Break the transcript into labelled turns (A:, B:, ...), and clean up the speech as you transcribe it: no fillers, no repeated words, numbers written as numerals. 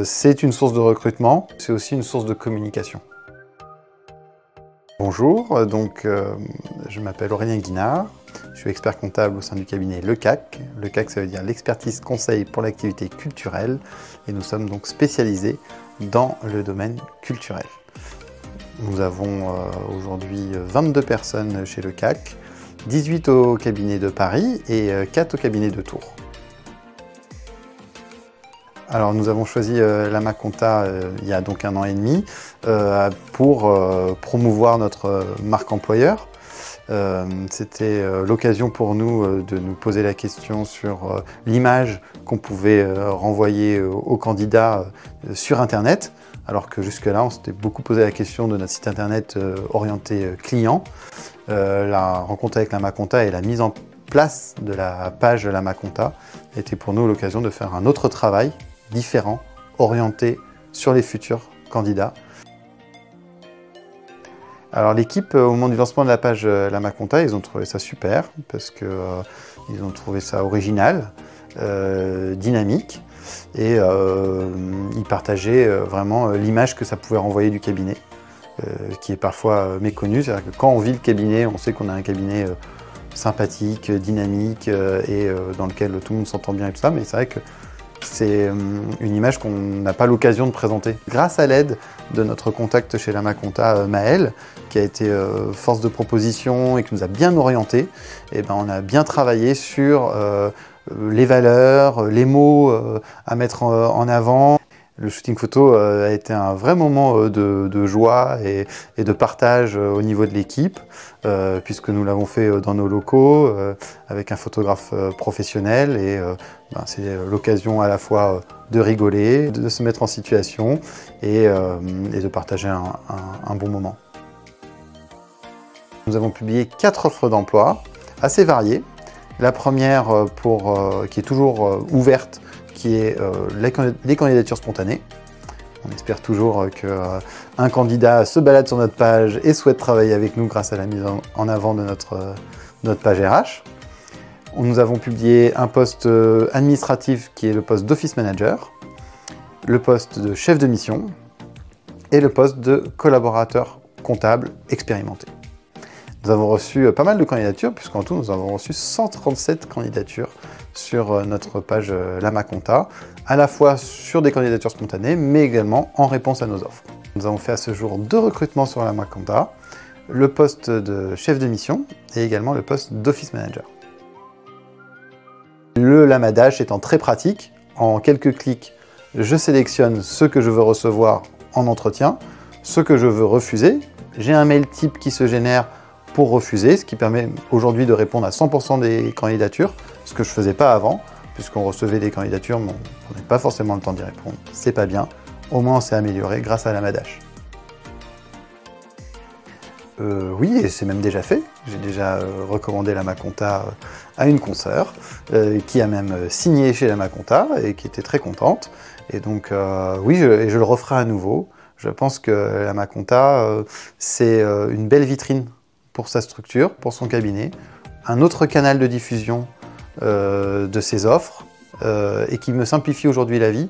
A: C'est une source de recrutement, c'est aussi une source de communication. Bonjour, je m'appelle Aurélien Guinard, je suis expert comptable au sein du cabinet LeCAC. LeCAC, ça veut dire l'expertise conseil pour l'activité culturelle, et nous sommes donc spécialisés dans le domaine culturel. Nous avons aujourd'hui 22 personnes chez LeCAC, 18 au cabinet de Paris et 4 au cabinet de Tours. Alors nous avons choisi Lamaconta il y a donc 1 an et demi pour promouvoir notre marque employeur. C'était l'occasion pour nous de nous poser la question sur l'image qu'on pouvait renvoyer aux candidats sur Internet, alors que jusque-là on s'était beaucoup posé la question de notre site Internet orienté client. La rencontre avec Lamaconta et la mise en place de la page Lamaconta était pour nous l'occasion de faire un autre travail différent, orienté sur les futurs candidats. Alors l'équipe, au moment du lancement de la page Lamaconta, ils ont trouvé ça super, parce qu'ils ont trouvé ça original, dynamique, et ils partageaient vraiment l'image que ça pouvait renvoyer du cabinet, qui est parfois méconnue. C'est-à-dire que quand on vit le cabinet, on sait qu'on a un cabinet sympathique, dynamique, et dans lequel tout le monde s'entend bien et tout ça, mais c'est vrai que c'est une image qu'on n'a pas l'occasion de présenter. Grâce à l'aide de notre contact chez Lamaconta, Maël, qui a été force de proposition et qui nous a bien orientés, et on a bien travaillé sur les valeurs, les mots à mettre en avant. Le shooting photo a été un vrai moment de joie et de partage au niveau de l'équipe, puisque nous l'avons fait dans nos locaux, avec un photographe professionnel, et c'est l'occasion à la fois de rigoler, de se mettre en situation et de partager un bon moment. Nous avons publié 4 offres d'emploi assez variées. La première qui est toujours ouverte, qui est les candidatures spontanées. On espère toujours qu'un candidat se balade sur notre page et souhaite travailler avec nous grâce à la mise en avant de notre page RH. Nous avons publié un poste administratif qui est le poste d'office manager, le poste de chef de mission et le poste de collaborateur comptable expérimenté. Nous avons reçu pas mal de candidatures, puisqu'en tout nous avons reçu 137 candidatures sur notre page Lamaconta, à la fois sur des candidatures spontanées, mais également en réponse à nos offres. Nous avons fait à ce jour 2 recrutements sur Lamaconta, le poste de chef de mission et également le poste d'office manager. Le Lamadash étant très pratique, en quelques clics, je sélectionne ce que je veux recevoir en entretien, ce que je veux refuser. J'ai un mail type qui se génère pour refuser, ce qui permet aujourd'hui de répondre à 100% des candidatures, ce que je ne faisais pas avant, puisqu'on recevait des candidatures, mais on n'avait pas forcément le temps d'y répondre. C'est pas bien, au moins on s'est amélioré grâce à Lamadash. Oui, et c'est même déjà fait. J'ai déjà recommandé Lamaconta à une consoeur, qui a même signé chez Lamaconta et qui était très contente. Et donc oui, je le referai à nouveau. Je pense que Lamaconta, c'est une belle vitrine pour sa structure, pour son cabinet, un autre canal de diffusion de ses offres, et qui me simplifie aujourd'hui la vie,